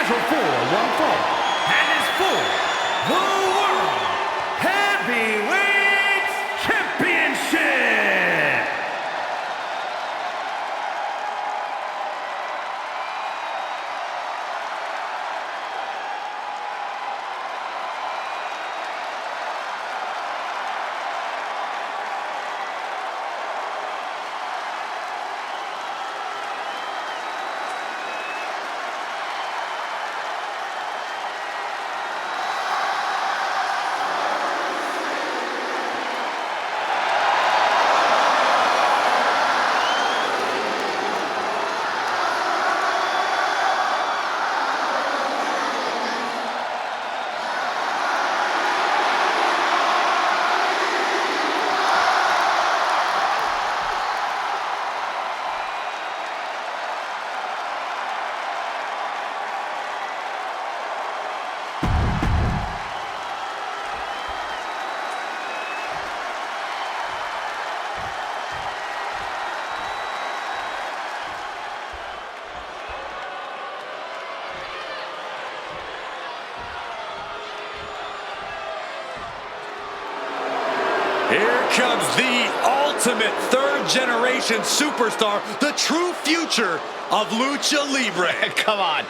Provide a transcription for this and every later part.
scheduled for one fall and is for the World Heavyweight Championship. Here comes the ultimate third-generation superstar, the true future of Lucha Libre. Come on,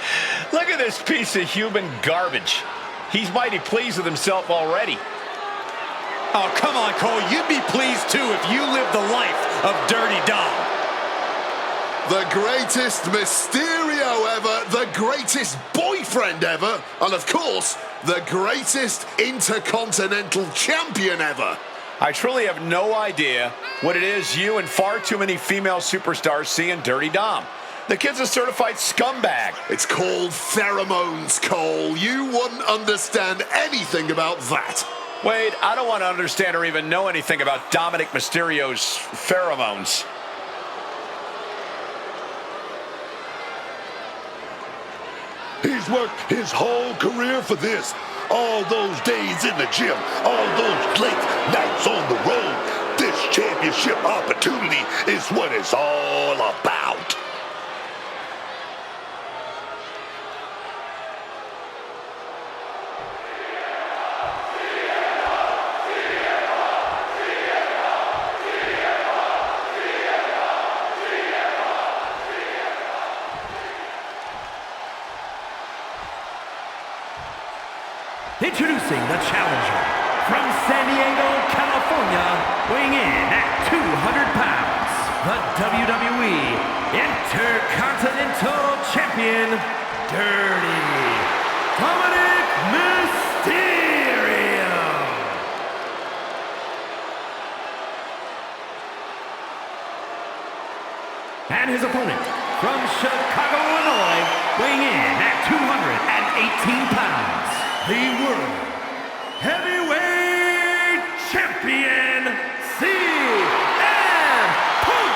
look at this piece of human garbage. He's mighty pleased with himself already. Oh, come on, Cole. You'd be pleased, too, if you lived the life of Dirty Dom. The greatest Mysterio ever, the greatest boyfriend ever, and of course, the greatest Intercontinental Champion ever. I truly have no idea what it is you and far too many female superstars see in Dirty Dom. The kid's a certified scumbag. It's called pheromones, Cole. You wouldn't understand anything about that. Wade, I don't want to understand or even know anything about Dominic Mysterio's pheromones. He's worked his whole career for this. All those days in the gym, all those late nights on the road. This championship opportunity is what it's all about. Introducing the challenger from San Diego, California, weighing in at 200 pounds, the WWE Intercontinental Champion, Dirty Dominic Mysterio. And his opponent from Chicago, Illinois, weighing in at 218 pounds, the World Heavyweight Champion, CM Punk.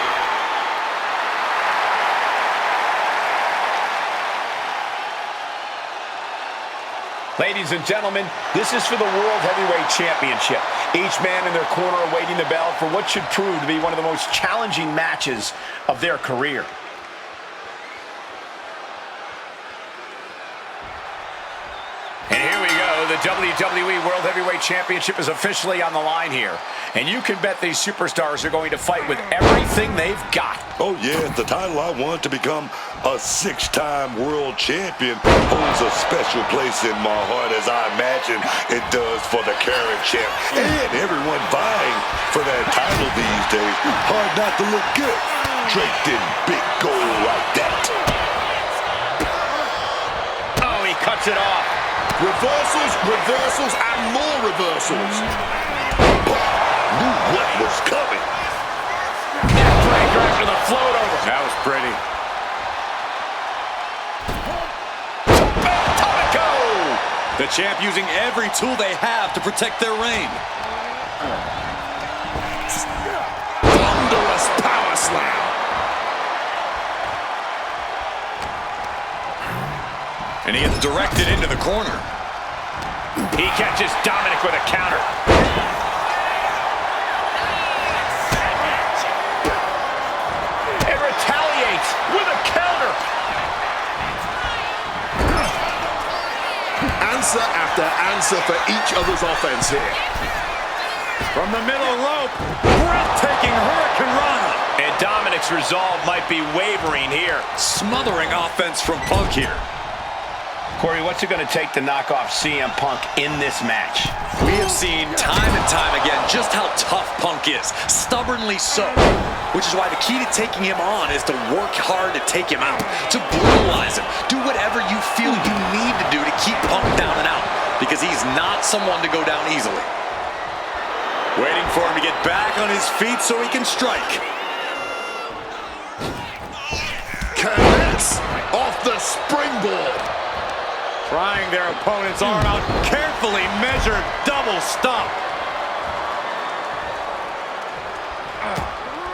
Ladies and gentlemen, this is for the World Heavyweight Championship. Each man in their corner awaiting the bell for what should prove to be one of the most challenging matches of their career. And here we go. The WWE World Heavyweight Championship is officially on the line here. And you can bet these superstars are going to fight with everything they've got. Oh yeah, the title I won to become a 6-time world champion holds a special place in my heart, as I imagine it does for the current champ. And everyone vying for that title these days. Hard not to look good draped in big gold like that. Oh, he cuts it off. Reversals, reversals, and more reversals. Knew what was coming. Neckbreaker after the float over. That was pretty. The champ using every tool they have to protect their reign. Thunderous power slam. And he gets directed into the corner. He catches Dominic with a counter. And retaliates with a counter. answer for each other's offense here. From the middle rope, breathtaking Hurricane Rana. And Dominic's resolve might be wavering here. Smothering offense from Punk here. Corey, what's it going to take to knock off CM Punk in this match? We have seen time and time again just how tough Punk is. Stubbornly so. Which is why the key to taking him on is to work hard to take him out. To brutalize him. Do whatever you feel you need to do to keep Punk down and out. Because he's not someone to go down easily. Waiting for him to get back on his feet so he can strike. Connects off the springboard. Trying their opponent's arm out. Carefully measured double stomp.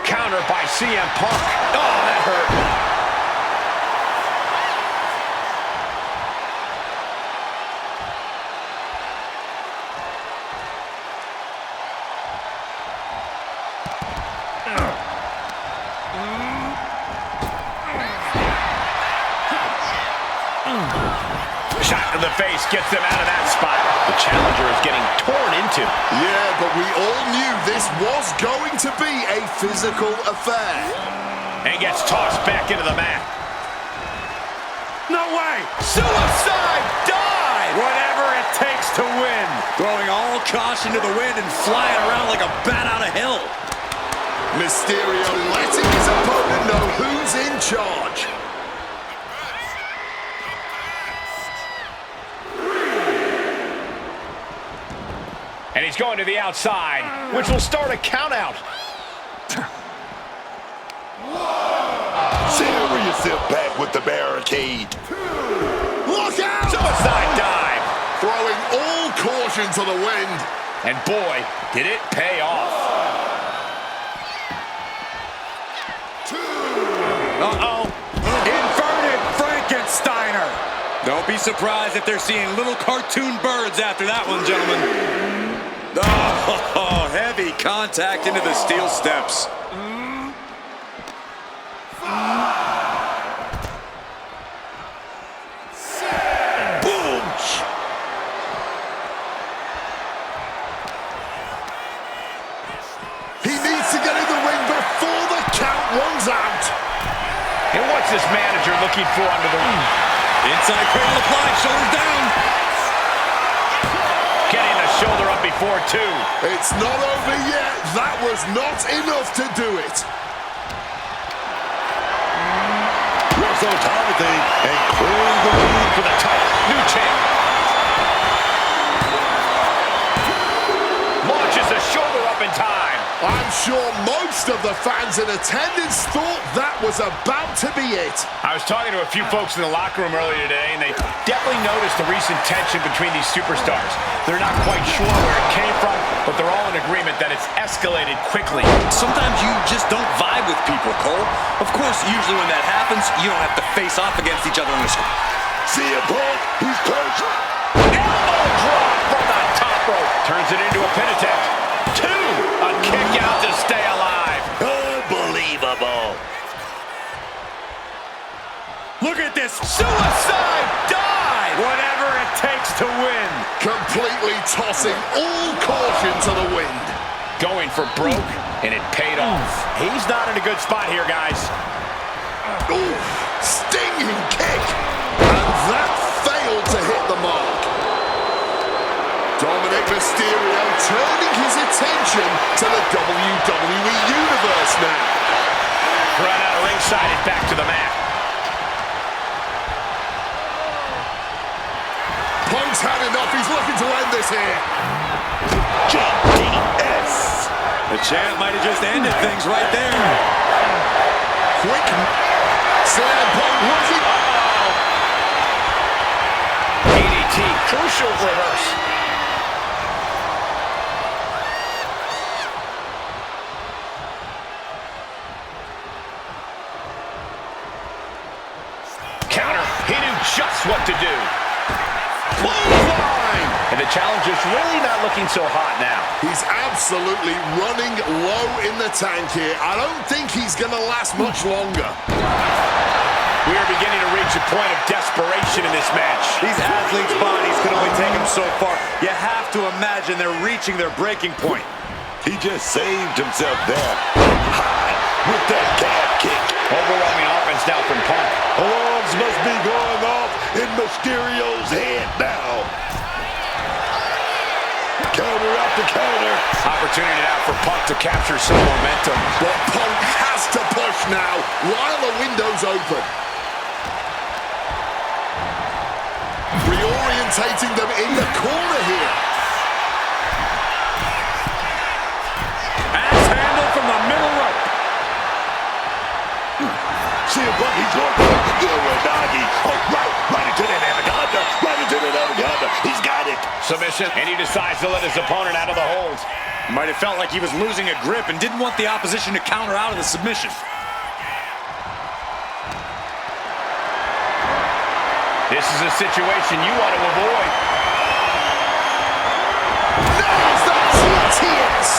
Counter by CM Punk. Oh, that hurt. Shot to the face gets them out of that spot. The challenger is getting torn into. Yeah, but we all knew this was going to be a physical affair. And gets tossed back into the mat. No way! Suicide dive! Whatever it takes to win. Throwing all caution to the wind and flying around like a bat out of hell. Mysterio letting his opponent know who's in charge. And he's going to the outside, which will start a countout. Serious impact with the barricade. Look out! Suicide dive. Throwing all caution to the wind. And boy, did it pay off. Uh-oh. Inverted Frankensteiner. Don't be surprised if they're seeing little cartoon birds after that one, gentlemen. Oh, heavy contact into the steel steps. Boom! He needs to get in the ring before the count runs out. And what's this manager looking for under the ring? Inside cradle applied, shoulders down. Getting the shoulder up before two. It's not over yet. That was not enough to do it. Works on top of things and clearing the lead For the title. New champ. Launches the shoulder up in time. I'm sure most of the fans in attendance thought that was about to be it. I was talking to a few folks in the locker room earlier today, and they definitely noticed the recent tension between these superstars. They're not quite sure where it came from, but they're all in agreement that it's escalated quickly. Sometimes you just don't vibe with people, Cole. Of course, usually when that happens, you don't have to face off against each other on the screen. See a Punk, he's perched. Elbow drop from the top rope. Turns it into a pin attempt. Two. A kick out to stay alive. Unbelievable. Look at this suicide dive! Whatever it takes to win. Completely tossing all caution to the wind. Going for broke, and it paid off. He's not in a good spot here, guys. Ooh, stinging kick. And that failed to hit the mark. Dominic Mysterio turning his attention to the WWE Universe now. Run out of ringside and back to the mat. Punk's had enough. He's looking to end this here. GTS. The champ might have just ended things right there. Quick. CM Punk looking. DDT, crucial reverse. Counter, he knew just what to do. Clothesline. And the challenger's really not looking so hot now. He's absolutely running low in the tank here. I don't think he's going to last much longer. We are beginning to reach a point of desperation in this match. These athletes' bodies can only take them so far. You have to imagine they're reaching their breaking point. He just saved himself there. High with that calf kick. Overwhelming offense now from Punk. Alarms must be going off in Mysterio's head now. Counter after counter. Opportunity now for Punk to capture some momentum. But Punk has to push now while the window's open. Reorientating them in the corner here. Axe handle from the middle rope. See him, but he's going for the Uranagi. Oh, right into that anaconda. Right into that anaconda. He's got it. Submission, and he decides to let his opponent out of the hold. Might have felt like he was losing a grip and didn't want the opposition to counter out of the submission. This is a situation you want to avoid. Nails that GTS.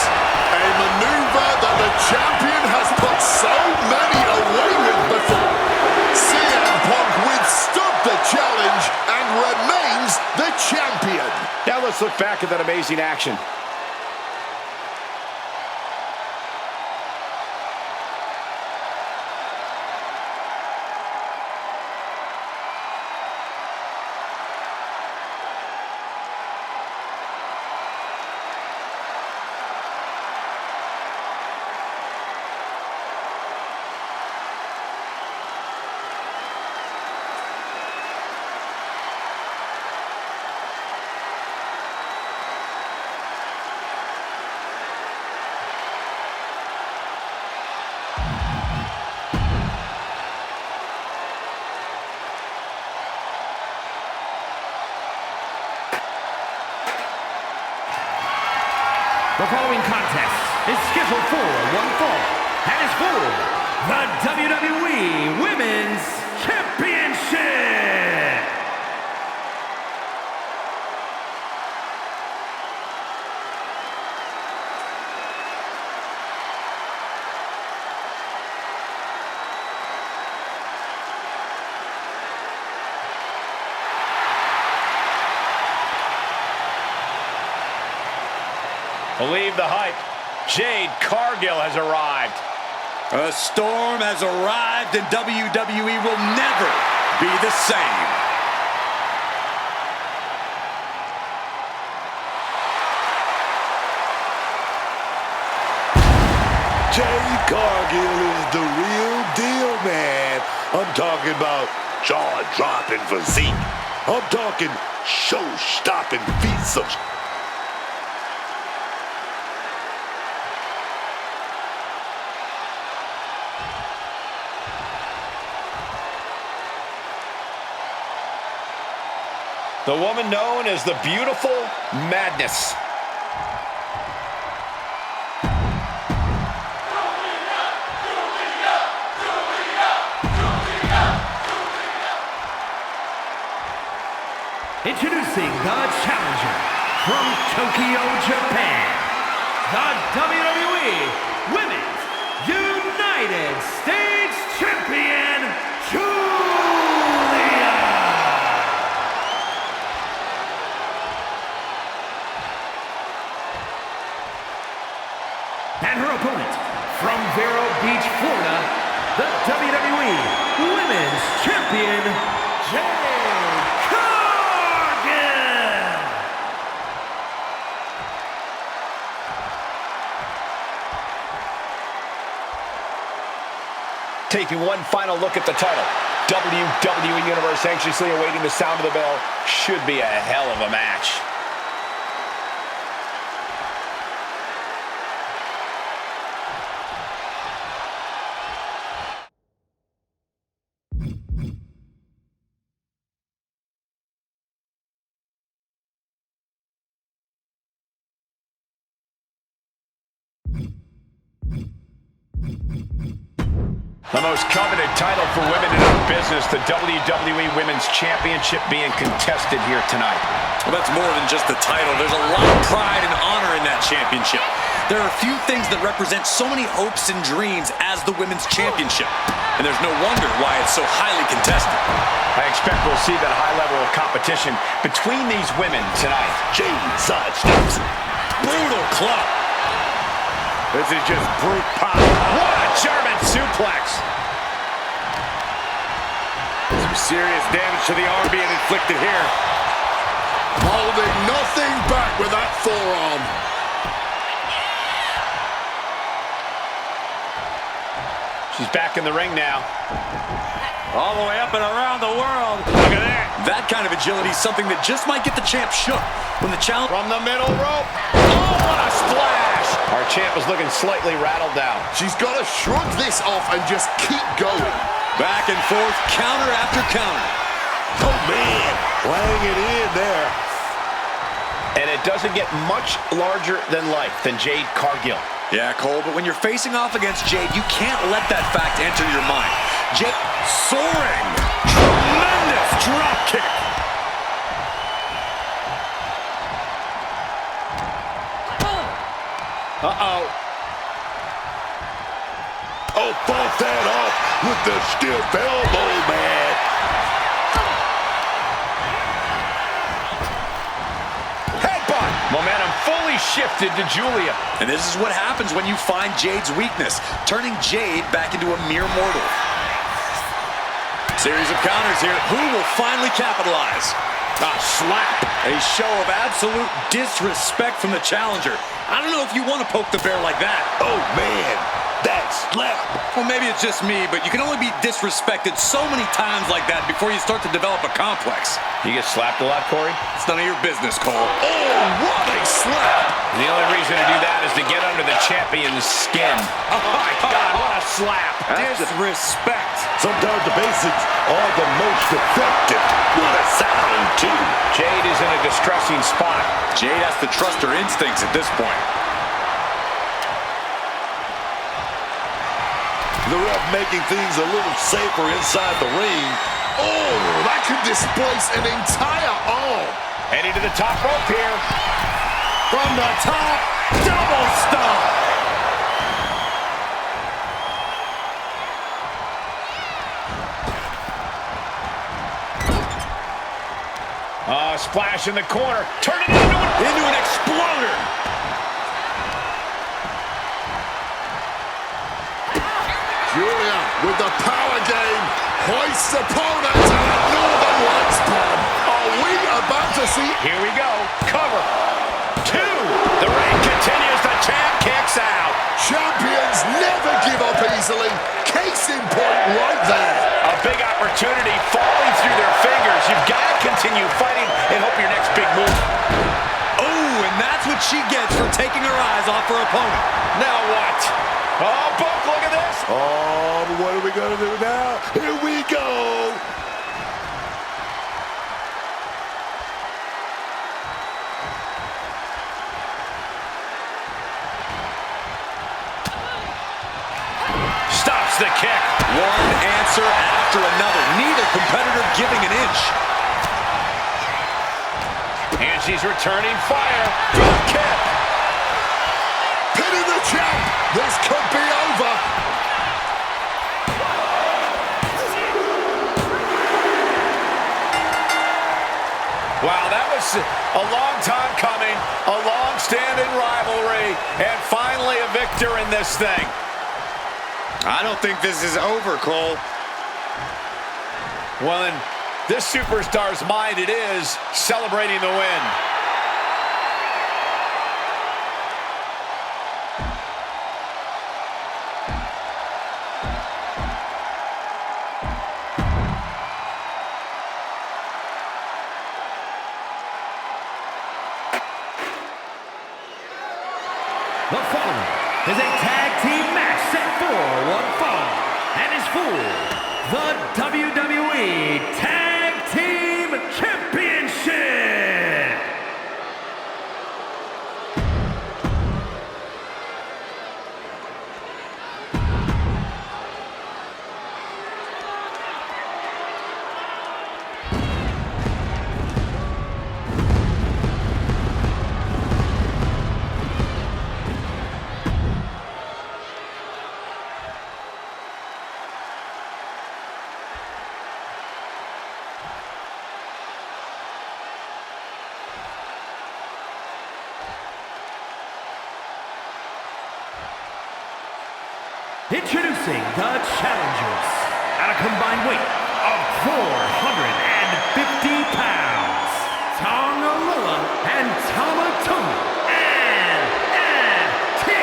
A maneuver that the champion has put so many away with before. CM Punk withstood the challenge and remains the champion. Now let's look back at that amazing action. The following contest is scheduled for one fall and is for the WWE Women's Championship. Believe the hype. Jade Cargill has arrived. A storm has arrived and WWE will never be the same. Jade Cargill is the real deal, man. I'm talking about jaw-dropping physique. I'm talking show-stopping feats of... The woman known as the Beautiful Madness. Introducing the challenger from Tokyo, Japan, the WWE Women's United States Champion, Julia. And her opponent from Vero Beach, Florida, the WWE Women's Champion, Jade Cargill. Taking one final look at the title. WWE Universe anxiously awaiting the sound of the bell. Should be a hell of a match. The most coveted title for women in our business, the WWE Women's Championship being contested here tonight. Well, that's more than just the title. There's a lot of pride and honor in that championship. There are few things that represent so many hopes and dreams as the Women's Championship. And there's no wonder why it's so highly contested. I expect we'll see that high level of competition between these women tonight. Jade sidesteps. Brutal club. This is just brute power. What a German suplex. Some serious damage to the arm being inflicted here. Holding nothing back with that forearm. She's back in the ring now. All the way up and around the world. Look at that. That kind of agility is something that just might get the champ shook. When the challenge... From the middle rope. Oh, what a splash. Our champ is looking slightly rattled down. She's got to shrug this off and just keep going. Back and forth, counter after counter. Oh, man. Laying it in there. And it doesn't get much larger than life than Jade Cargill. Yeah, Cole, but when you're facing off against Jade, you can't let that fact enter your mind. Jade soaring. Tremendous drop kick. Uh-oh. Oh, fought that off with the stiff elbow, man. Headbutt. Momentum fully shifted to Julia. And this is what happens when you find Jade's weakness, turning Jade back into a mere mortal. Series of counters here. Who will finally capitalize? A slap. A show of absolute disrespect from the challenger. I don't know if you want to poke the bear like that. Oh, man. That slap. Well, maybe it's just me, but you can only be disrespected so many times like that before you start to develop a complex. You get slapped a lot, Corey? It's none of your business, Cole. Oh, what a slap. The only reason to do that is to get under the champion's skin. Oh, my God, what a slap. Disrespect. Sometimes the basics are the most effective. What a sound, too. Jade is in a distressing spot. Jade has to trust her instincts at this point. The ref making things a little safer inside the ring. Oh, that could displace an entire arm. Heading to the top rope here. From the top, double stomp. Splash in the corner. Turn it into an exploder. Julia with the power game hoists opponent to the Northern Lights bomb. Are we about to see? Here we go. Cover. 2. The reign continues. The champ kicks out. Champions never give up easily. Case in point right there. A big opportunity falling through their fingers. You've got to continue fighting and hope your next big move. Oh, and that's what she gets for taking her eyes off her opponent. Now what? Oh, Buck, look at this. Oh, but what are we going to do now? Here we go. Stops the kick. One answer after another. Neither competitor giving an inch. And she's returning fire. Drop kick. Pinning the champ. This could be over. Wow, that was a long time coming, a long-standing rivalry, and finally a victor in this thing. I don't think this is over, Cole. Well, in this superstar's mind, it is celebrating the win. The following is a tag team match set for one fall and is for the WWE Tag Team Championship. Introducing the challengers at a combined weight of 450 pounds, Tonga Loa and Tama Tonga, NXT.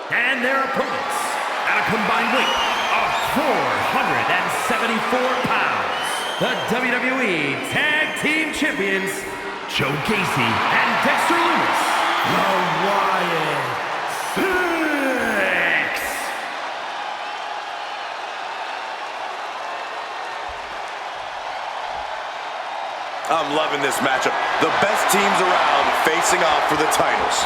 And their opponents at a combined weight of 474 pounds, the WWE Tag Team Champions, Joe Gacy and Dexter Lumis, the Wyatt Six. I'm loving this matchup. The best teams around facing off for the titles.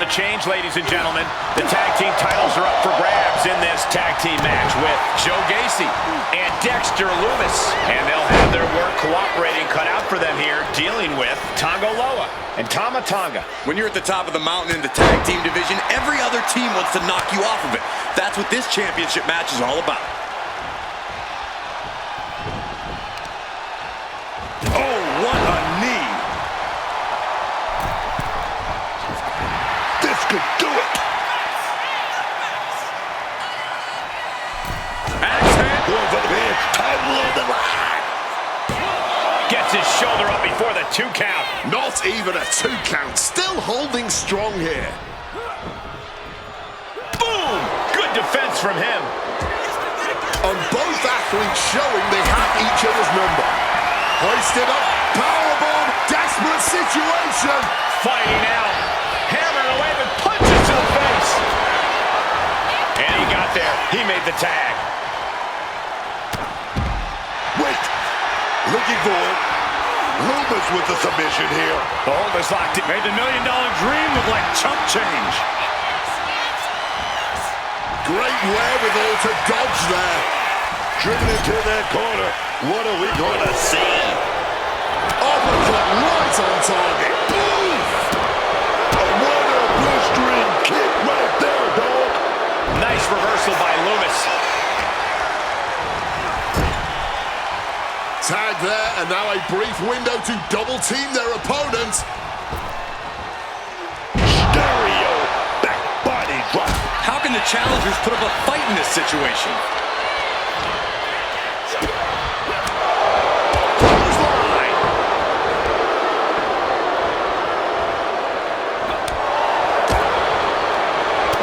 Change, ladies and gentlemen. The tag team titles are up for grabs in this tag team match with Joe Gacy and Dexter Lumis. And they'll have their work cooperating cut out for them here, dealing with Tonga Loa and Tama Tonga. When you're at the top of the mountain in the tag team division, every other team wants to knock you off of it. That's what this championship match is all about. Oh, what a knee. This could do it. Going for the pin. Title on the line. Gets his shoulder up before the 2 count. Not even a 2 count. Still holding strong here. Boom! Good defense from him. And both athletes showing they have each other's number. Hoisted up. Powerbomb. Desperate situation. Fighting out. Hammering away with punches to the face. And he got there. He made the tag. Wait. Looking for it. Lumis with the submission here. The hold is locked. It made the $1 million dream look like chump change. Great wherewithal to dodge there. Driven into that corner. What are we going to see? Uppercut right on target. Boom! What a blistering kick right there, dog. Nice reversal by Lumis. Tag there, and now a brief window to double team their opponent. Stereo back body drop. How can the challengers put up a fight in this situation? Clothesline.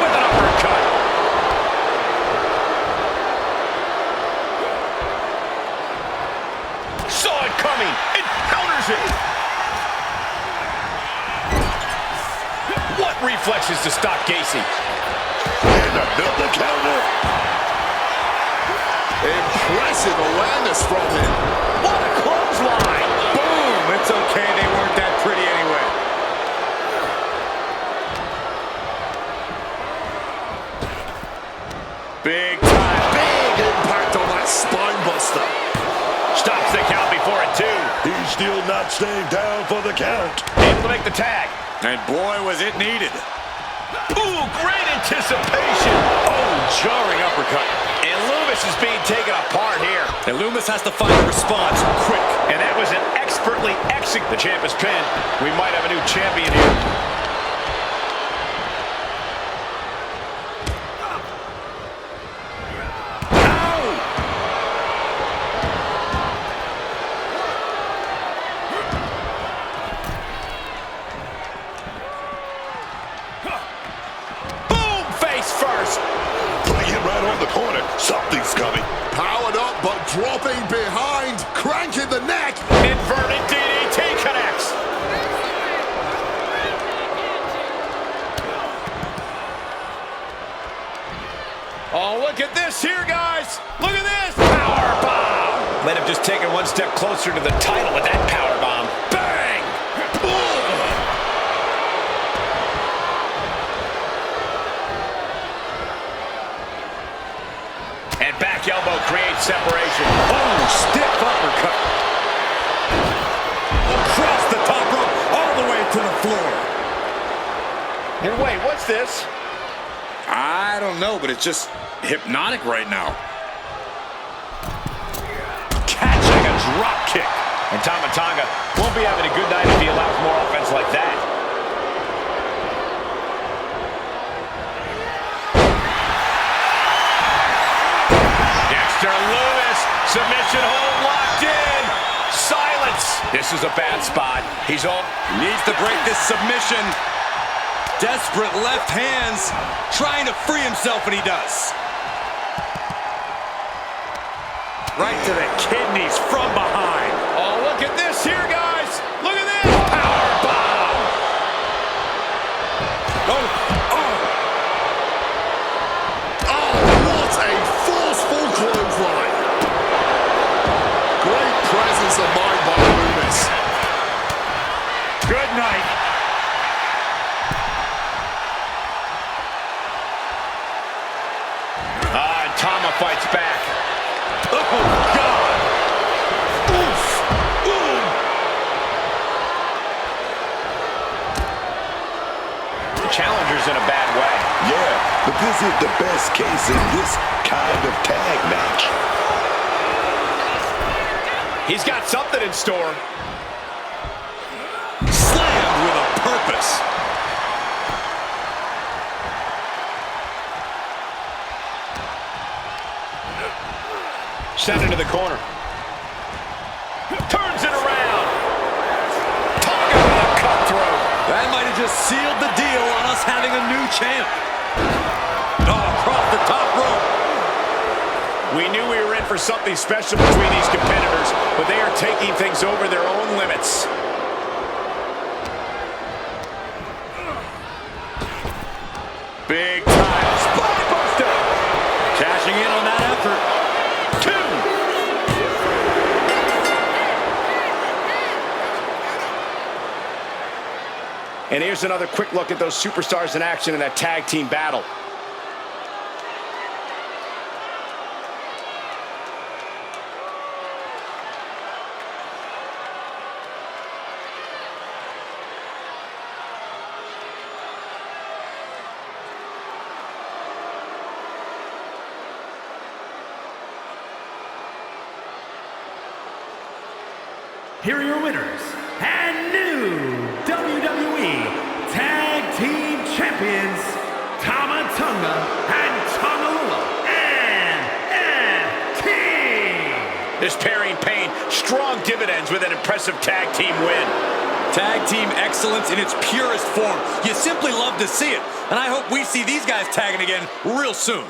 With an uppercut. Saw it coming. It counters it. What reflexes to stop Gacy? And another counter. Impressive awareness from him. What a clothesline. Boom! It's okay, they weren't that pretty anyway. Big time. Big impact on that spine buster. Stops the count before it, too. He's still not staying down for the count. Able to make the tag. And boy, was it needed. Ooh, great anticipation. Oh, jarring uppercut. And Lumis is being taken apart here. And Lumis has to find a response quick. And that was an expertly executed. The champ is pinned. We might have a new champion here. Something's coming. Powered up, but dropping behind. Cranking the neck. Inverted DDT connects. Oh, look at this here, guys. Look at this. Power bomb. Let him just take it one step closer to the title with that power bomb. Bang. And back elbow creates separation. Oh, stiff uppercut. Across the top rope, all the way to the floor. And wait, what's this? I don't know, but it's just hypnotic right now. Catching a drop kick. And Tama Tonga won't be having a good night if he allows more offense like that. Dexter Lewis, submission hold locked in. Silence. This is a bad spot. He's all Needs to break this submission. Desperate left hands, trying to free himself, and he does. right to the kidneys from behind. Oh, look at this here, guys. Look at this. Power bomb. Oh, what a forceful clothesline. Great presence of mind by Loomis. Good night. And Tama fights back. Oh, God. Oof. Ooh. The challenger's in a bad way. Yeah, but this is the best case in this kind of tag match. He's got something in store. Slammed with a purpose. Sent into the corner. Turns it around. Tonga with a cutthroat. That might have just sealed the deal on us having a new champ. Oh, across the top rope. We knew we were in for something special between these competitors, but they are taking things over their own limits. Big time spine buster. Cashing in on that effort. And here's another quick look at those superstars in action in that tag team battle. Here are your winners and new WWE Tag Team Champions, Tama Tonga and Tongalua NXT. This pairing paid strong dividends with an impressive tag team win. Tag team excellence in its purest form. You simply love to see it. And I hope we see these guys tagging again real soon.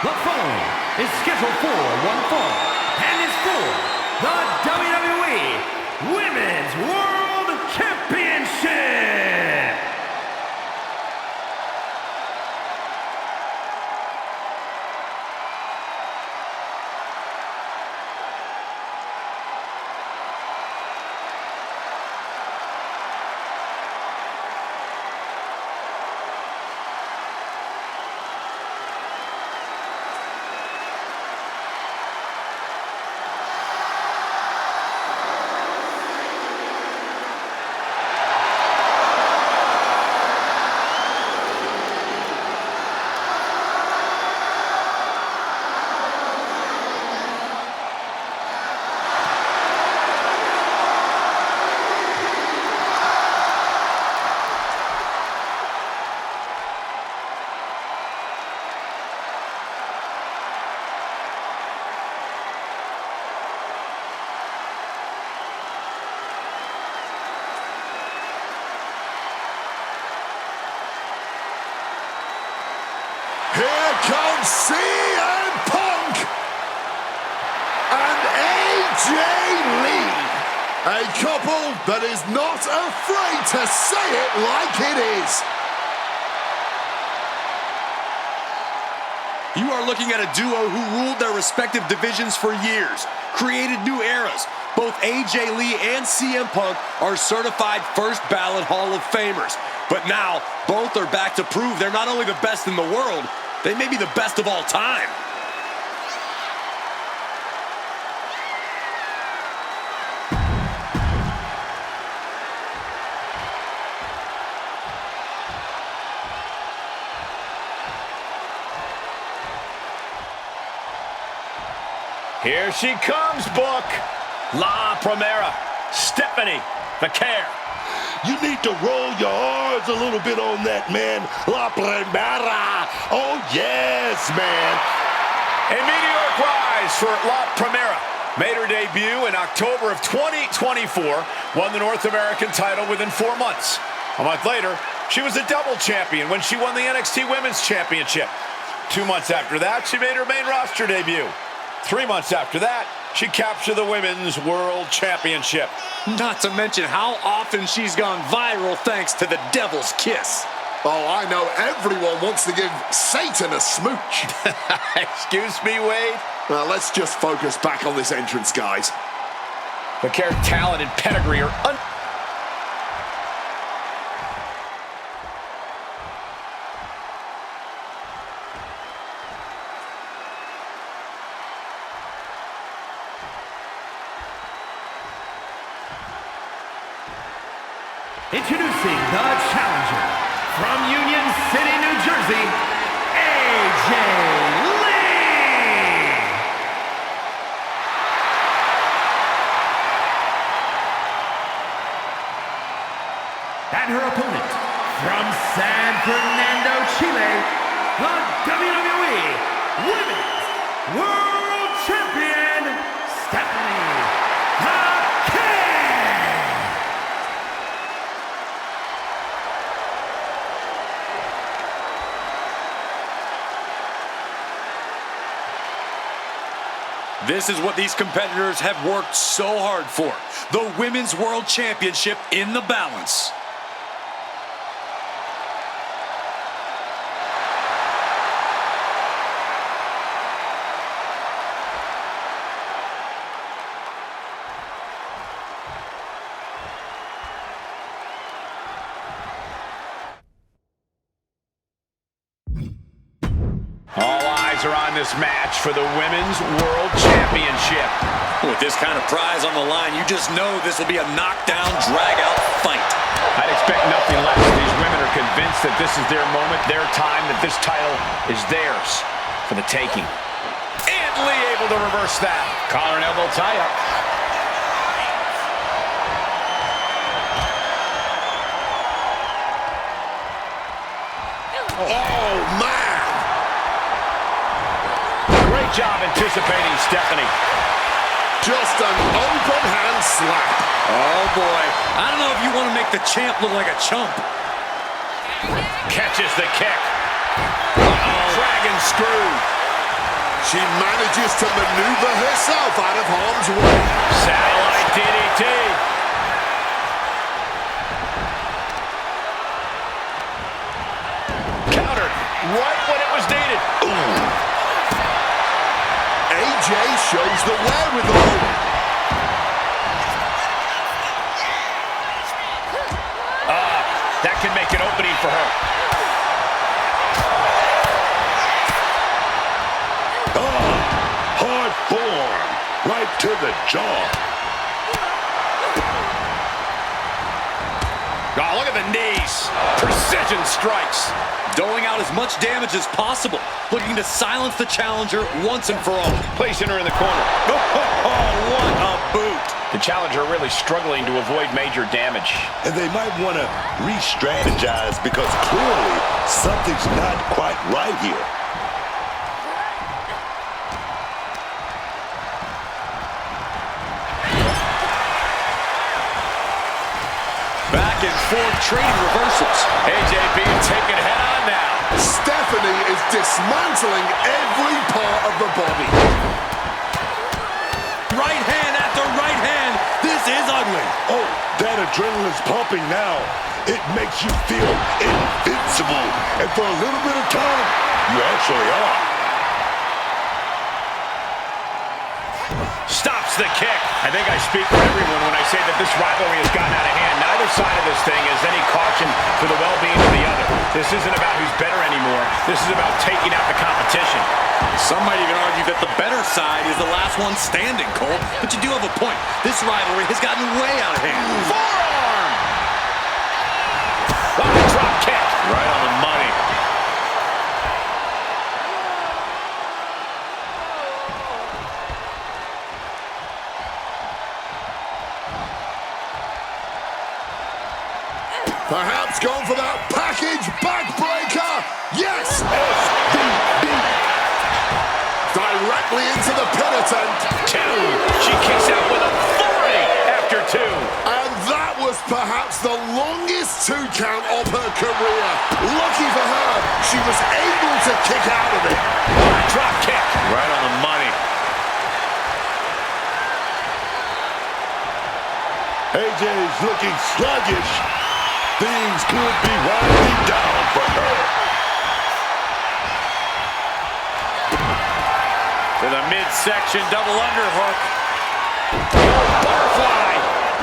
The following is scheduled for one fall and is for the WWE Women's World Championship. Here comes CM Punk and AJ Lee. A couple that is not afraid to say it like it is. You are looking at a duo who ruled their respective divisions for years, created new eras. Both AJ Lee and CM Punk are certified first ballot Hall of Famers. But now, both are back to prove they're not only the best in the world, They may be the best of all time. Here she comes, Book. La Primera, Stephanie, the care. You need to roll your R's a little bit on that, man. La Primera. Oh, yes, man. A meteoric rise for La Primera. Made her debut in October of 2024. Won the North American title within 4 months. A month later, she was a double champion when she won the NXT Women's Championship. 2 months after that, she made her main roster debut. 3 months after that, she captured the Women's World Championship. Not to mention how often she's gone viral thanks to the Devil's Kiss. Oh, I know everyone wants to give Satan a smooch. Excuse me, Wade? Now, let's just focus back on this entrance, guys. The care, talent, and pedigree are Introducing the challenger from Union City, New Jersey, AJ Lee. And her opponent from San Fernando, Chile, the WWE Women's World Champion, Stephanie the King. This is what these competitors have worked so hard for. The Women's World Championship in the balance. All eyes are on this match for the Women's World Championship. With this kind of prize on the line, you just know this will be a knockdown, drag-out fight. I'd expect nothing less. These women are convinced that this is their moment, their time, that this title is theirs for the taking. And Lee able to reverse that. Collar and elbow tie-up. Oh, man! Great job anticipating Stephanie. Just an open hand slap. Oh, boy. I don't know if you want to make the champ look like a chump. Catches the kick. Dragon screw. She manages to maneuver herself out of harm's way. Satellite DDT. Countered right when it was needed. AJ shows the wherewithal. That can make an opening for her. Hard form. Right to the jaw. Oh, look at the knees. Precision strikes. Doling out as much damage as possible. Looking to silence the challenger once and for all. Placing her in the corner. Oh, what a boot. The challenger really struggling to avoid major damage. And they might want to re-strategize because clearly something's not quite right here. Back and forth trading reversals. AJ being taken head on now. Stephanie is dismantling every part of the body. Right hand after right hand. This is ugly. Oh, that adrenaline's pumping now. It makes you feel invincible. And for a little bit of time, you actually are. Stops Drops the kick. I think I speak for everyone when I say that this rivalry has gotten out of hand. Neither side of this thing has any caution for the well-being of the other. This isn't about who's better anymore. This is about taking out the competition. Some might even argue that the better side is the last one standing, Cole. But you do have a point. This rivalry has gotten way out of hand. Forearm! Oh, drop kick. Right on the money. Perhaps going for that package backbreaker. Yes! SVB. Directly into the penitent. Two. She kicks out with authority after two. And that was perhaps the longest 2 count of her career. Lucky for her, she was able to kick out of it. Drop kick. Right on the money. AJ's looking sluggish. Things could be winding down for her. With a midsection double underhook. Butterfly.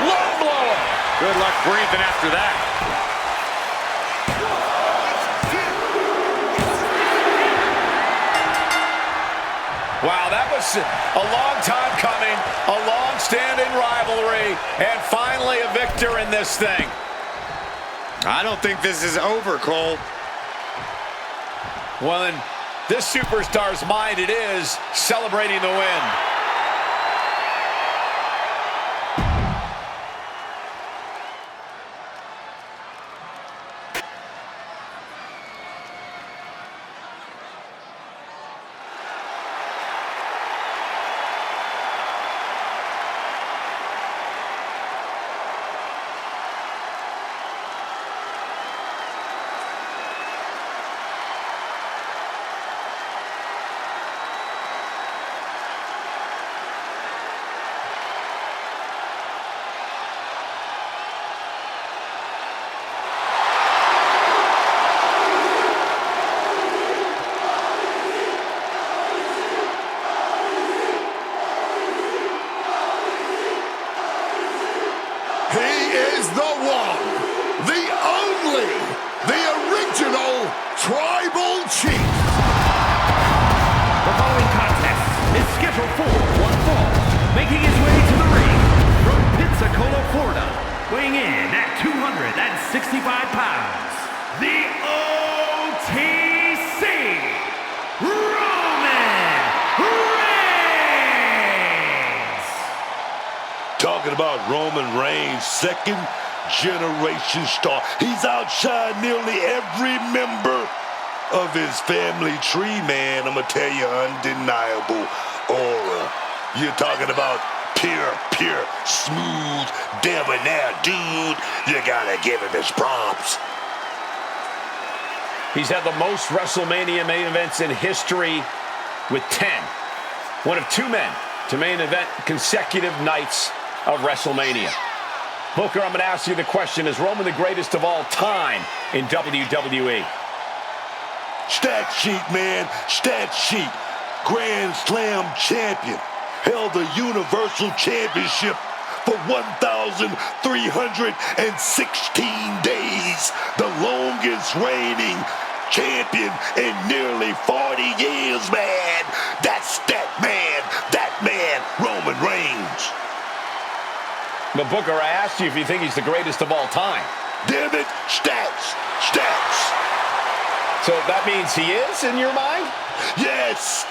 Low blower. Good luck breathing after that. Wow, that was a long time coming, a long-standing rivalry, and finally a victor in this thing. I don't think this is over, Cole. Well, in this superstar's mind, it is celebrating the win. Tribal Chief. The following contest is scheduled for one fall. Making his way to the ring from Pensacola, Florida, weighing in at 265 pounds, the OTC, Roman Reigns. Talking about Roman Reigns, second generation star. He's outshined nearly every member of his family tree, man. I'm gonna tell you, undeniable aura. You're talking about pure, smooth, debonair dude. You gotta give him his props. He's had the most WrestleMania main events in history with 10. One of 2 men to main event consecutive nights of WrestleMania. Booker, I'm going to ask you the question, is Roman the greatest of all time in WWE? Stat sheet, man. Stat sheet. Grand Slam champion. Held the Universal Championship for 1,316 days. The longest reigning champion in nearly 40 years, man. That's that man, Roman Reigns. But Booker, I asked you if you think he's the greatest of all time. Damn it, stats. So that means he is, in your mind? Yes.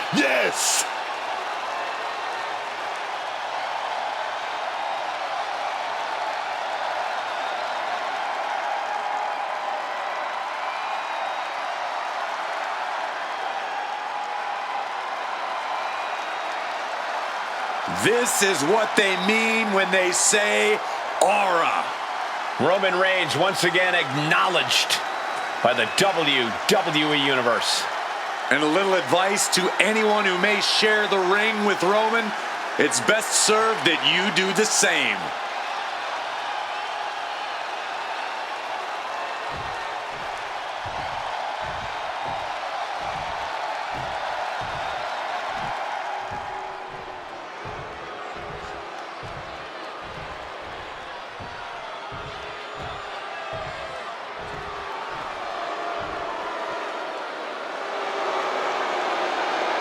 This is what they mean when they say aura. Roman Reigns once again acknowledged by the WWE Universe. And a little advice to anyone who may share the ring with Roman, it's best served that you do the same.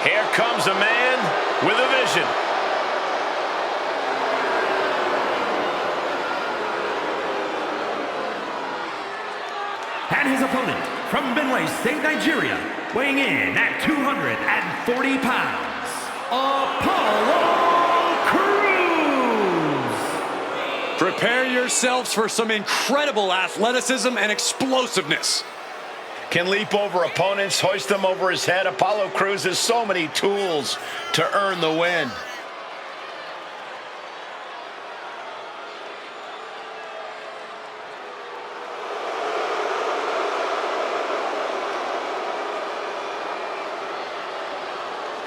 Here comes a man with a vision. And his opponent from Benue State, Nigeria, weighing in at 240 pounds, Apollo Crews. Prepare yourselves for some incredible athleticism and explosiveness. Can leap over opponents, hoist them over his head. Apollo Crews has so many tools to earn the win.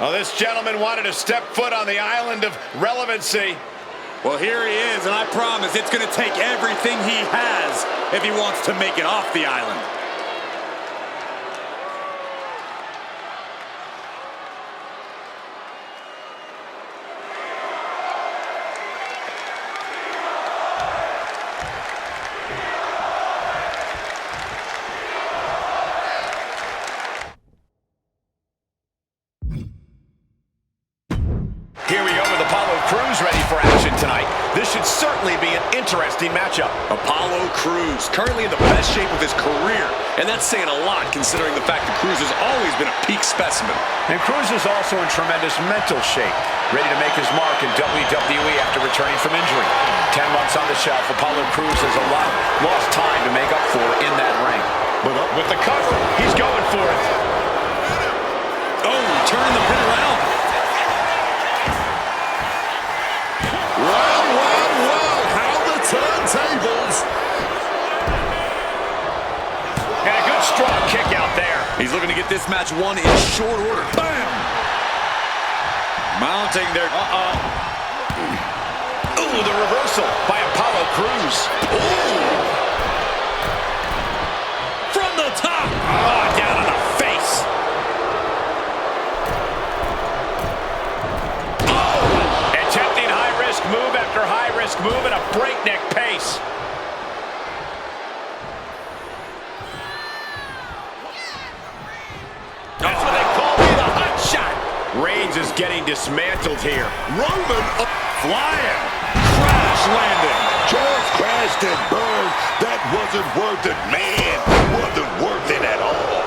Well, this gentleman wanted to step foot on the island of relevancy. Well, here he is, and I promise it's going to take everything he has if he wants to make it off the island. Here we go with Apollo Crews ready for action tonight. This should certainly be an interesting matchup. Apollo Crews, currently in the best shape of his career, and that's saying a lot considering the fact that Crews has always been a peak specimen. And Crews is also in tremendous mental shape, ready to make his mark in WWE after returning from injury. 10 months on the shelf, Apollo Crews has a lot lost time to make up for in that ring. But with the cover, he's going for it. Oh, turning the pin around. Well, how the turntables. And a good strong kick out there. He's looking to get this match won in short order. Bam! Mounting their... Ooh, the reversal by Apollo Crews. Ooh! From the top! Oh, down on the face. Oh! Attempting high-risk move after high-risk move at a breakneck pace. That's what they call me, the hot shot. Reigns is getting dismantled here. Roman Flying. Crash landing. Just crashed and burned. That wasn't worth it, man. Wasn't worth it at all.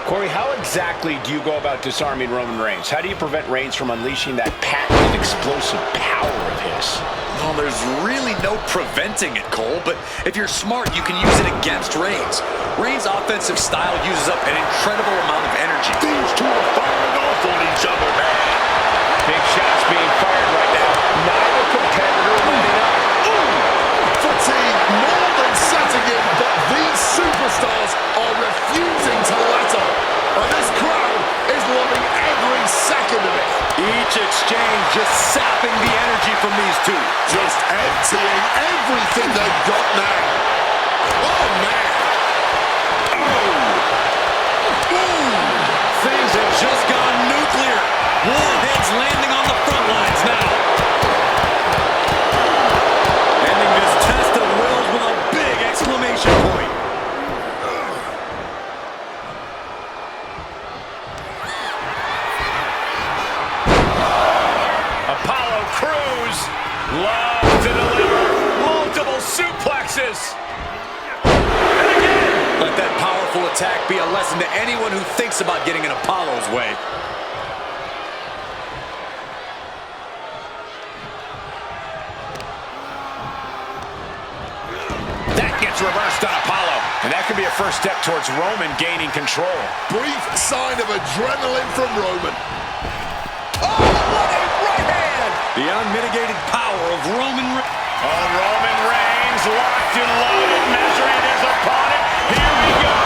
Corey, how exactly do you go about disarming Roman Reigns? How do you prevent Reigns from unleashing that patented explosive power of his? Well, there's really no preventing it, Cole, but if you're smart, you can use it against Reigns. Reigns' offensive style uses up an incredible amount of energy. These two are firing off on each other, man. Big shots being fired right now. Neither competitor letting up. fatigue more than setting in, but these superstars are refusing to let up. And this crowd is loving every second of it. Each exchange just sapping the energy from these two. Just emptying everything they've got now. Oh, man. Things have just gone nuclear. Warheads landing on the front lines now. Ending this test of wills with a big exclamation point. Apollo Crews loves to deliver multiple suplexes. And again. Let that powerful attack be a lesson to anyone who thinks about getting in Apollo's way. That gets reversed on Apollo. And that could be a first step towards Roman gaining control. Brief sign of adrenaline from Roman. Oh, what a right hand! The unmitigated power of Roman Reigns. Oh, Roman Reigns locked and loaded, measuring his opponent. Here we go.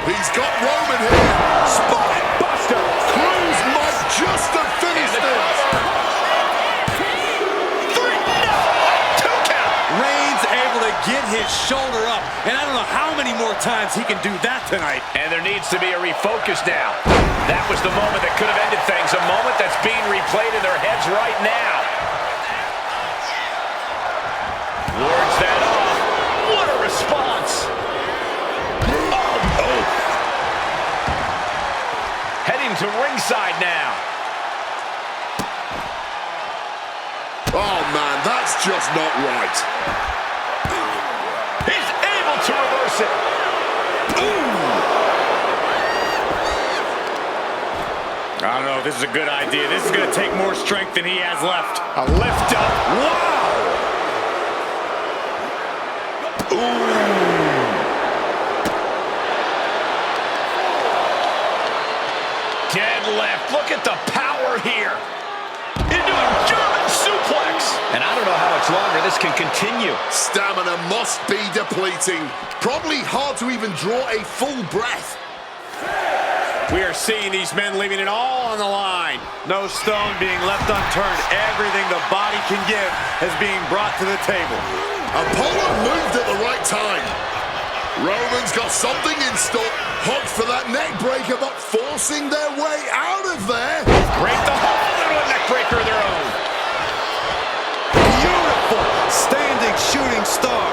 He's got Roman here. Spot buster. Crews might just have finished this. Reigns able to get his shoulder up, and I don't know how many more times he can do that tonight. And there needs to be a refocus now. That was the moment that could have ended things, a moment that's being replayed in their heads right now. Wards that off. What a response. Oh. Heading to ringside now. Oh, man, that's just not right. He's able to reverse it. I don't know if this is a good idea. This is going to take more strength than he has left. A lift up. Wow! Deadlift. Look at the power here. Into a German suplex. And I don't know how much longer this can continue. Stamina must be depleting. Probably hard to even draw a full breath. We are seeing these men leaving it all on the line. No stone being left unturned. Everything the body can give is being brought to the table. Apollo moved at the right time. Roman's got something in store. Hooked for that neck breaker, but forcing their way out of there. Break the hold into a neck breaker of their own. Beautiful standing shooting star.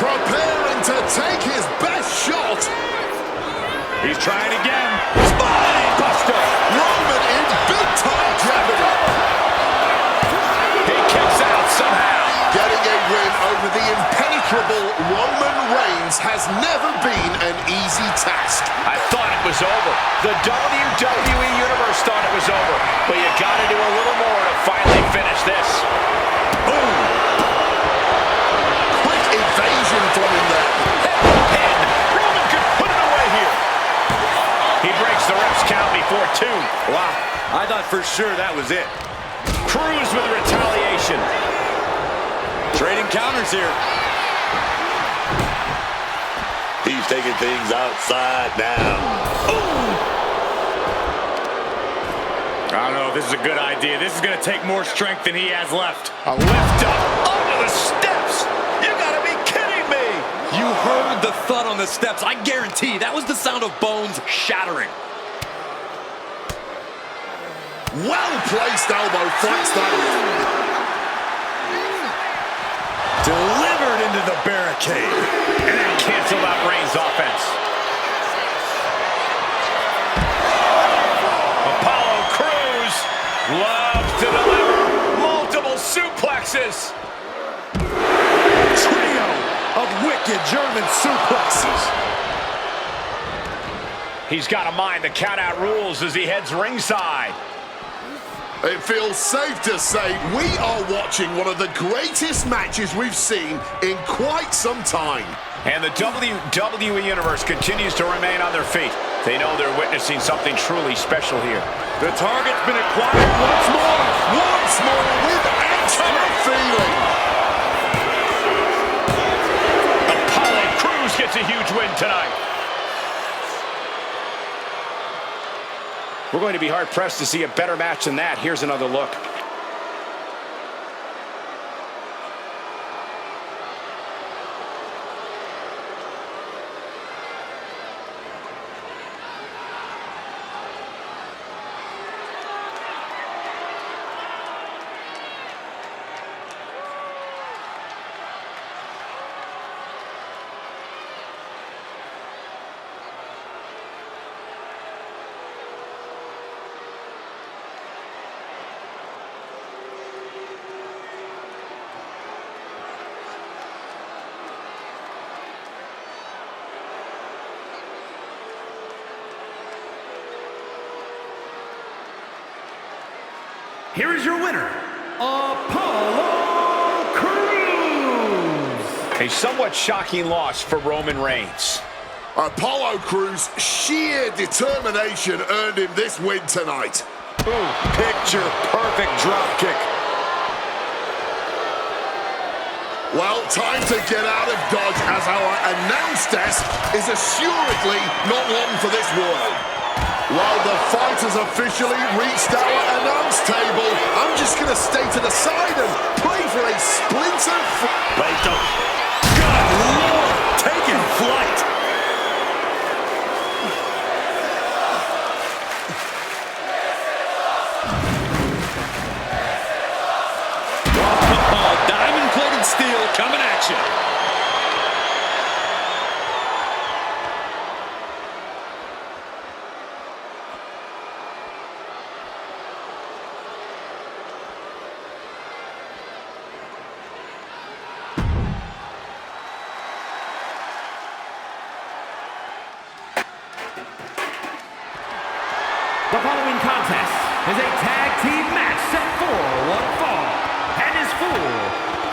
Preparing to take his best shot. He's trying again. Spine buster. Roman in big-time jeopardy. He kicks out somehow. Getting a win over the impenetrable Roman Reigns has never been an easy task. I thought it was over. The WWE Universe thought it was over. But you got to do a little more to finally finish this. Boom. Quick evasion from him there. Head. Roman could put it away here. He breaks the ref's count before 2. Wow, I thought for sure that was it. Cruz with retaliation. Trading counters here. He's taking things outside now. I don't know if this is a good idea. This is going to take more strength than he has left. A lift up. Onto the steps. You got to be kidding me. You heard the thud on the steps. I guarantee that was the sound of bones shattering. Well-placed elbow fights that. Delivered into the barricade. And then canceled out Reigns' offense. Apollo Crews loves to deliver multiple suplexes. Trio of wicked German suplexes. He's got to mind the count-out rules as he heads ringside. It feels safe to say we are watching one of the greatest matches we've seen in quite some time. And the WWE Universe continues to remain on their feet. They know they're witnessing something truly special here. The target's been acquired once more. Once more with extra feeling. Apollo Crews gets a huge win tonight. We're going to be hard-pressed to see a better match than that. Here's another look. Here is your winner, Apollo Crews. A somewhat shocking loss for Roman Reigns. Apollo Crews' sheer determination earned him this win tonight. Ooh, picture perfect drop kick. Well, time to get out of Dodge as our announce desk is assuredly not long for this world. While the fighters officially reached our announce table, I'm just going to stay to the side and pray for a splinter. Wait, don't. Good Lord, taking flight. Oh, diamond-plated steel coming at you. is a tag team match set for one fall and is for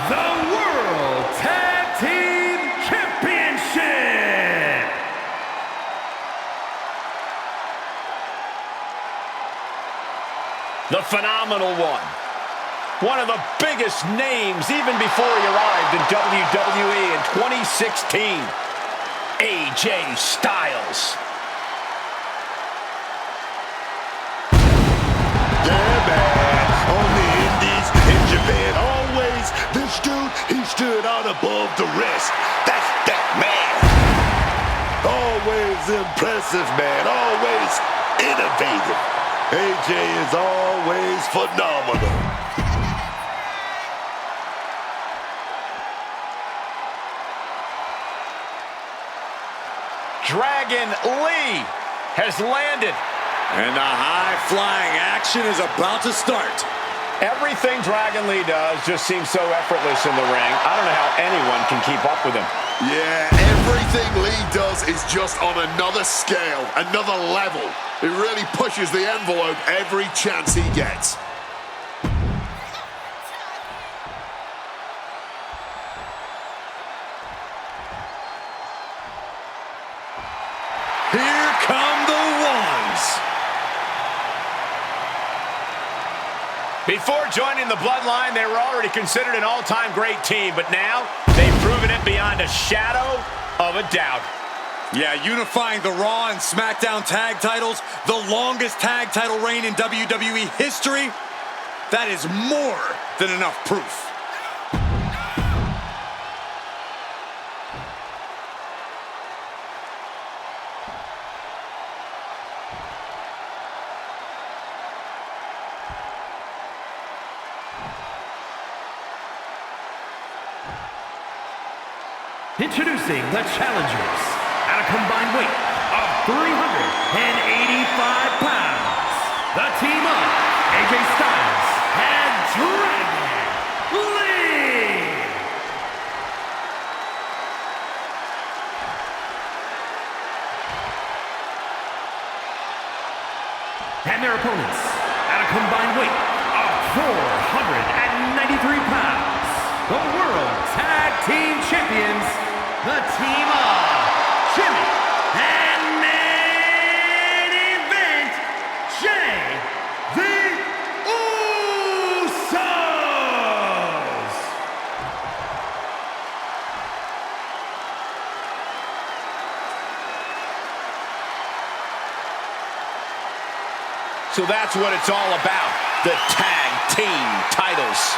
the World Tag Team Championship. The Phenomenal One. One of the biggest names even before he arrived in WWE in 2016. AJ Styles. Yeah, man. On the Indies, in Japan, always, this dude, he stood out above the rest. That's that man. Always impressive, man. Always innovative. AJ is always phenomenal. Dragon Lee has landed. And the high-flying action is about to start. Everything Dragon Lee does just seems so effortless in the ring. I don't know how anyone can keep up with him. Yeah, everything Lee does is just on another scale, another level. He really pushes the envelope every chance he gets. Here come the ones. Before joining the Bloodline, they were already considered an all-time great team, but now they've proven it beyond a shadow of a doubt. Yeah, unifying the Raw and SmackDown tag titles, the longest tag title reign in WWE history. That is more than enough proof. Introducing the challengers at a combined weight of 385 pounds. The team of AJ Styles and Dragon Lee. And their opponents at a combined weight of 493 pounds. The World Tag Team Champions, the team of Jimmy and main event, Jay the Usos. So that's what it's all about, the tag team titles.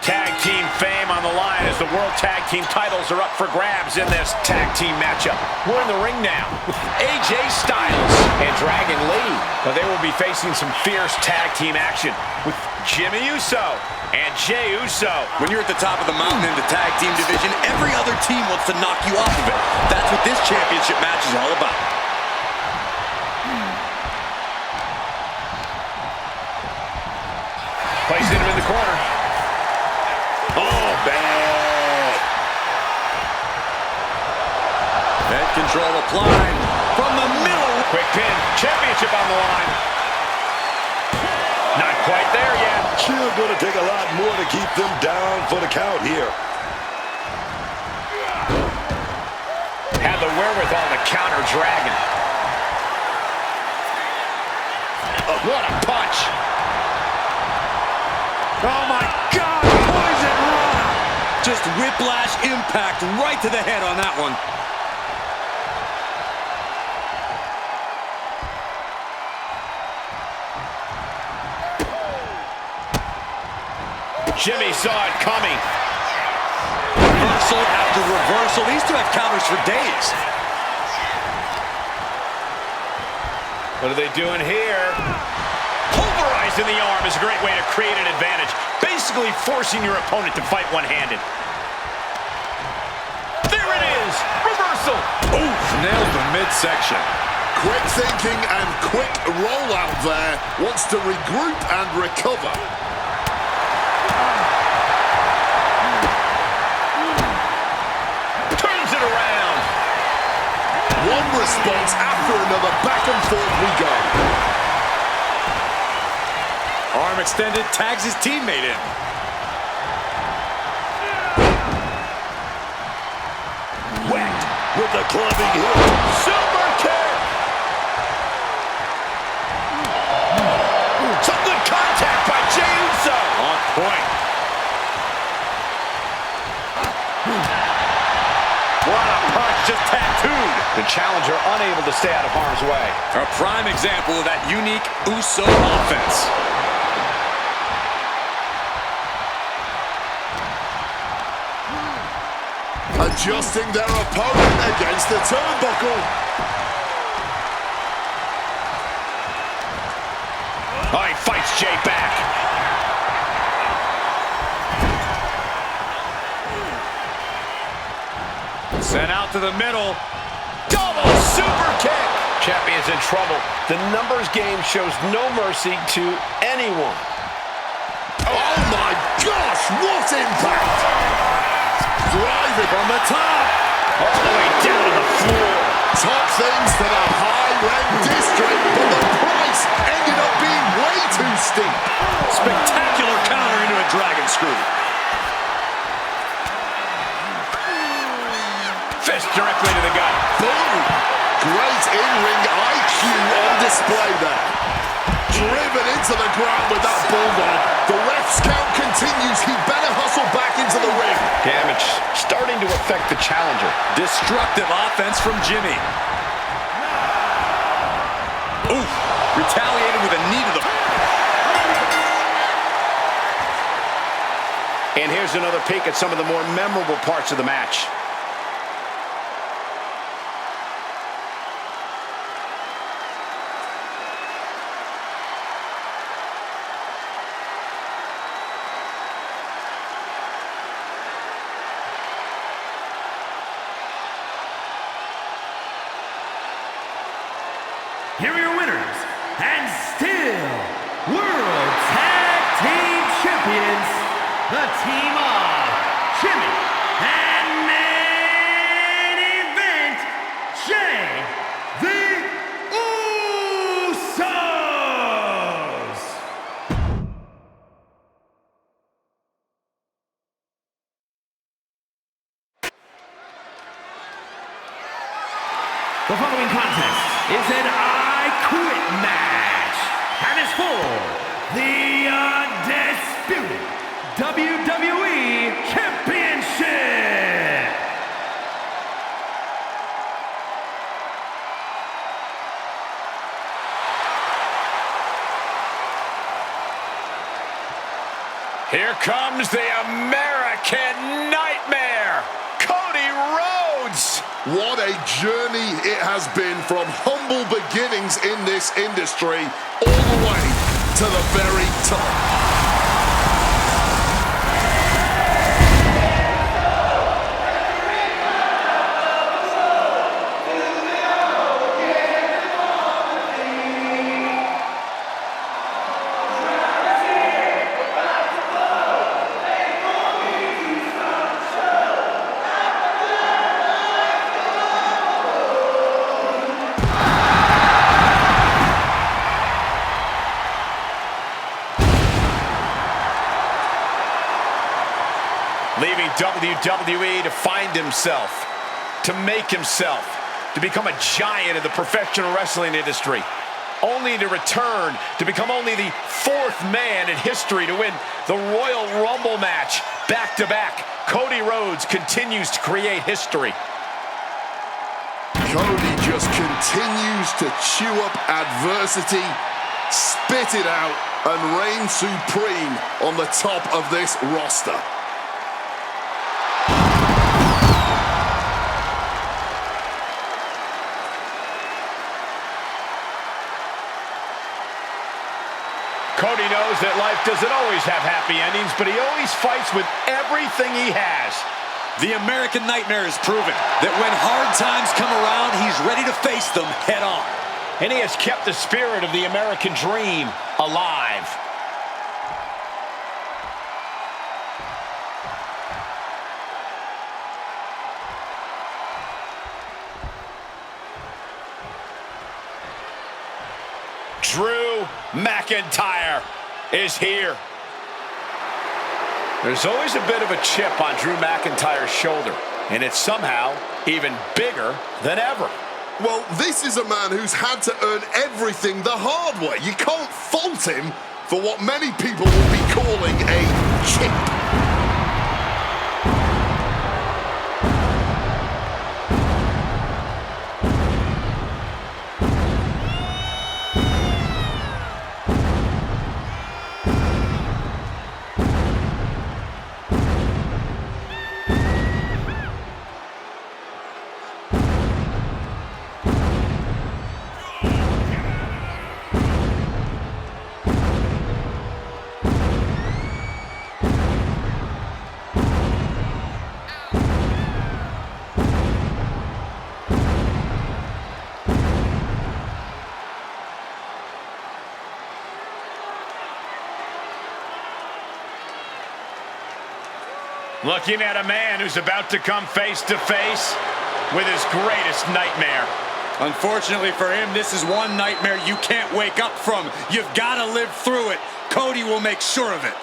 Tag team fame on the line as the World Tag Team titles are up for grabs in this tag team matchup. We're in the ring now with AJ Styles and Dragon Lee. Now they will be facing some fierce tag team action with Jimmy Uso and Jey Uso. When you're at the top of the mountain in the tag team division, every other team wants to knock you off of it. That's what this championship match is all about. Placing him in the corner. Oh, bad. Head control applied from the middle. Quick pin. Championship on the line. Not quite there yet. Still going to take a lot more to keep them down for the count here. Had the wherewithal to counter Dragon. What a punch. Oh my God, poison run! Just whiplash impact right to the head on that one. Jimmy saw it coming. Reversal after reversal. These two have counters for days. What are they doing here? Pulverizing the arm is a great way to create an advantage. Basically forcing your opponent to fight one-handed. There it reversal. Oof, nails the midsection. Quick thinking and quick rollout there. Wants to regroup and recover. Turns it around. One response after another. Back and forth we go. Arm extended, tags his teammate in. Whacked with the clubbing hit. Super kick. Some good contact by Jey Uso. On point. What a punch, just tattooed. The challenger unable to stay out of harm's way. A prime example of that unique Uso offense. Adjusting their opponent against the turnbuckle. Oh, he fights Jey back. Sent out to the middle. Double super kick. Champion's in trouble. The numbers game shows no mercy to anyone. Oh my gosh, what impact! Driving From the top. All the way down to the floor. top things to the high-rent district, but the price ended up being way too steep. Spectacular counter into a dragon screw. Fist directly to the gut. Boom! Great in-ring IQ on display there. Driven into the ground with that bulldog. The ref's count continues. He better hustle back into the ring. Damage starting to affect the challenger. Destructive offense from Jimmy. Oof. Retaliated with a knee to the... And here's another peek at some of the more memorable parts of the match. Here are your winners, and still World Tag Team Champions, the team of Jimmy and main event, Jey the Usos. The following contest is an I Quit match, and it's for the undisputed WWE Championship. Here comes the American Nightmare, Cody Rhodes. What a journey it has been from humble beginnings in this industry all the way to the very top. Leaving WWE to find himself, to make himself, to become a giant in the professional wrestling industry, only to return to become only the fourth man in history to win the Royal Rumble match back-to-back. Cody Rhodes continues to create history. Cody just continues to chew up adversity, spit it out, and reign supreme on the top of this roster. Cody knows that life doesn't always have happy endings, but he always fights with everything he has. The American Nightmare has proven that when hard times come around, he's ready to face them head on. And he has kept the spirit of the American dream alive. Drew McIntyre is here. There's always a bit of a chip on Drew McIntyre's shoulder, and it's somehow even bigger than ever. Well, this is a man who's had to earn everything the hard way. You can't fault him for what many people will be calling a chip. Looking at a man who's about to come face to face with his greatest nightmare. Unfortunately for him, this is one nightmare you can't wake up from. You've got to live through it. Cody will make sure of it.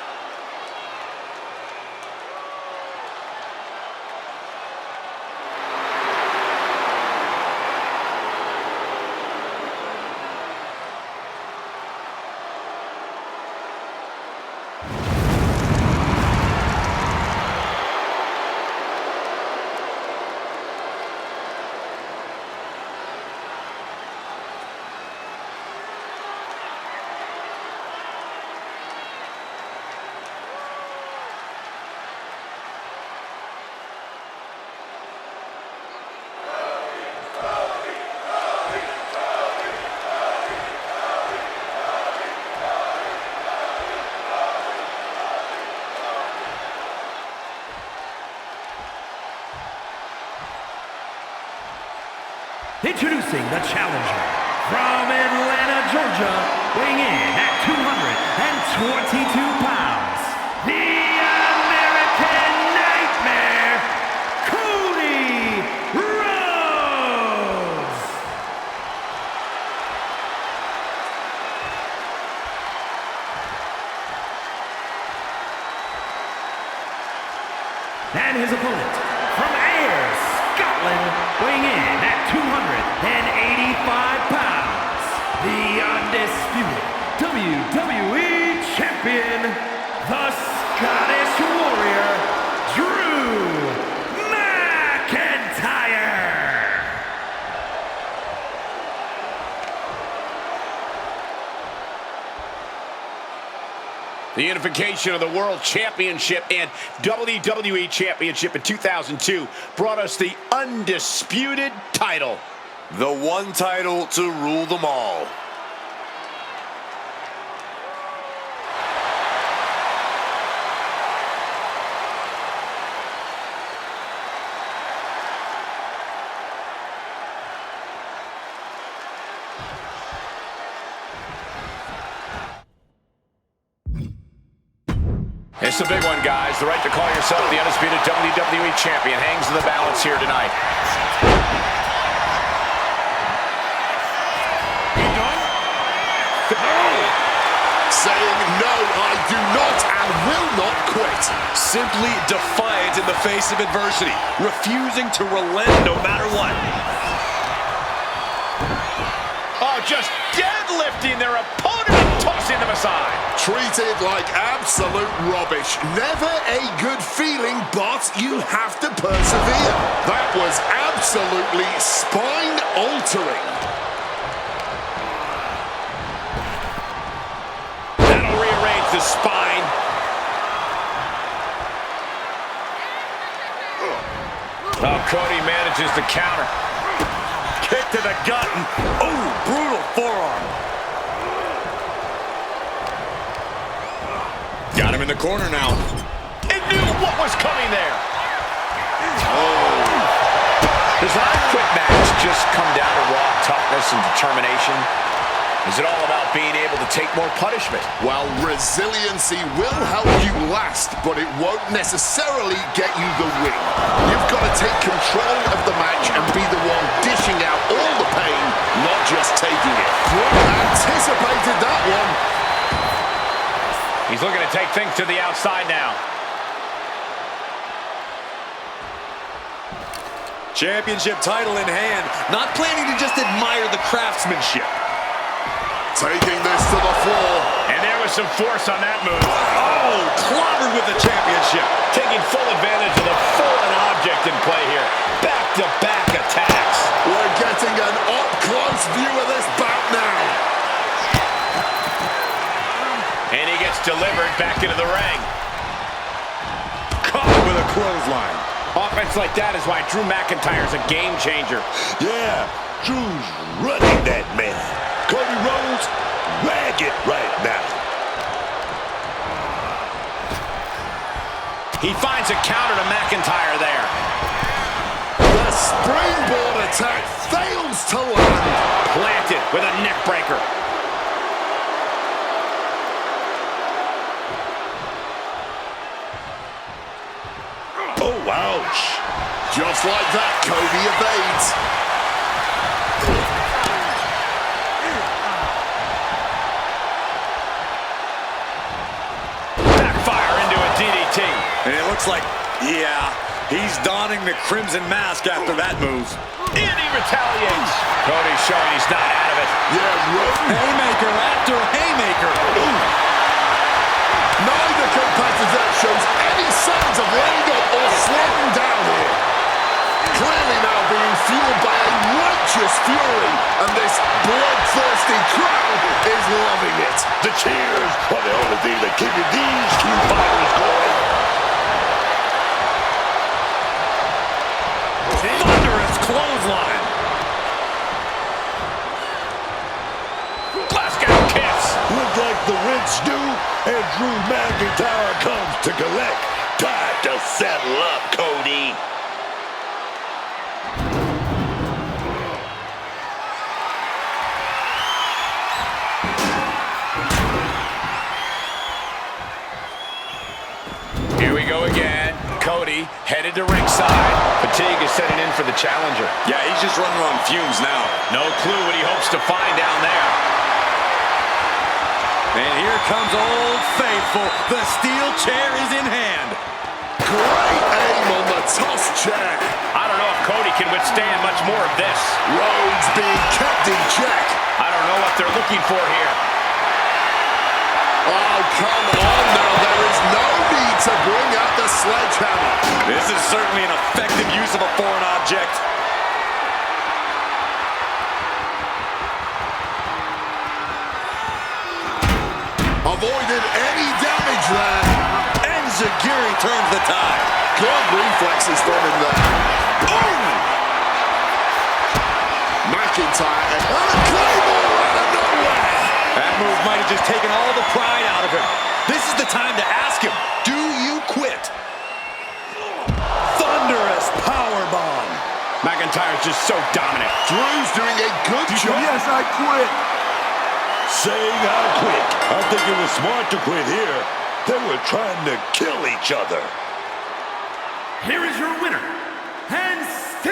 Introducing the challenger from Atlanta, Georgia, weighing in at 222 pounds, the American Nightmare, Cody Rhodes. And his opponent from Ayr, Scotland, weighing in at 285 pounds, the undisputed WWE Champion, the Scottish Warrior, Drew McIntyre. The unification of the World Championship and WWE Championship in 2002 brought us the undisputed title. The one title to rule them all. It's a big one, guys. The right to call yourself the undisputed WWE Champion hangs in the balance here tonight. Saying, no, I do not and will not quit. Simply defiant in the face of adversity, refusing to relent no matter what. Oh, just deadlifting their opponent and tossing them aside. Treated like absolute rubbish. Never a good feeling, but you have to persevere. That was absolutely spine-altering. That'll rearrange the spine. Oh, Cody manages to counter. Kick to the gut. Oh, brutal forearm. Got him in the corner now. And knew what was coming there. Does not a quick match just come down to raw toughness and determination? Is it all about being able to take more punishment? Well, resiliency will help you last, but it won't necessarily get you the win. You've got to take control of the match and be the one dishing out all the pain, not just taking it. Anticipated that one. He's looking to take things to the outside now. Championship title in hand. Not planning to just admire the craftsmanship. Taking this to the floor. And there was some force on that move. Oh, clobbered with the championship. Taking full advantage of the foreign object in play here. Back-to-back attacks. We're getting an up-close view of this bout now. And he gets delivered back into the ring. Caught with a clothesline. Offense like that is why Drew McIntyre's a game changer. Yeah, Drew's running that man. Cody Rhodes, ragged right now. He finds a counter to McIntyre there. The springboard attack fails to land. Planted with a neck breaker. Oh, ouch. Just like that, Cody evades. Backfire into a DDT. And it looks like, yeah, he's donning the crimson mask after that move. And he retaliates. Cody's showing he's not out of it. Yeah, Haymaker after haymaker. Ooh. neither competitor shows any signs of letting up or slowing down here. Clearly now being fueled by a righteous fury, and this bloodthirsty crowd is loving it. The cheers are the only thing that keep these two fighters going. Thunderous clothesline. Glasgow kicks. Look like the rent's due, and Drew McIntyre comes to collect. Time to settle up, Cody. Here we go again. Cody headed to ringside. Fatigue is setting in for the challenger. Yeah, he's just running on fumes now. No clue what he hopes to find down there. And here comes Old Faithful. The steel chair is in hand. Great aim on the toss chair. I don't know if Cody can withstand much more of this. Rhodes being kept in check. I don't know what they're looking for here. Oh, come on now. There is no need to bring out the sledgehammer. This is certainly an effective use of a foreign object. Avoided any damage there. And Zagiri turns the tide. Good reflexes from him there. Boom! McIntyre and a claymore out of nowhere. That move might have just taken all the pride out of him. This is the time to ask him, do you quit? Thunderous powerbomb. McIntyre's just so dominant. Drew's doing a good job. Yes, I quit. Saying I quit. I think it was smart to quit here. They were trying to kill each other. Here is your winner, and still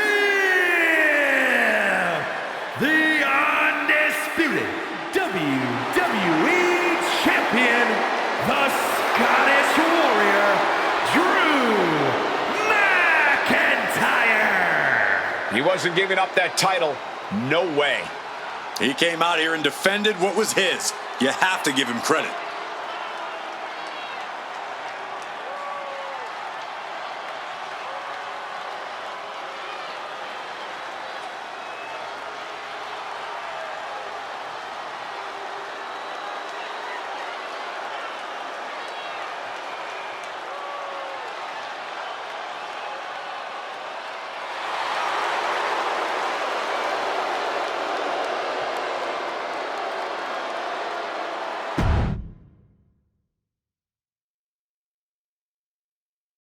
the undisputed WWE Champion, the Scottish Warrior, Drew McIntyre. He wasn't giving up that title. No way. He came out here and defended what was his. You have to give him credit.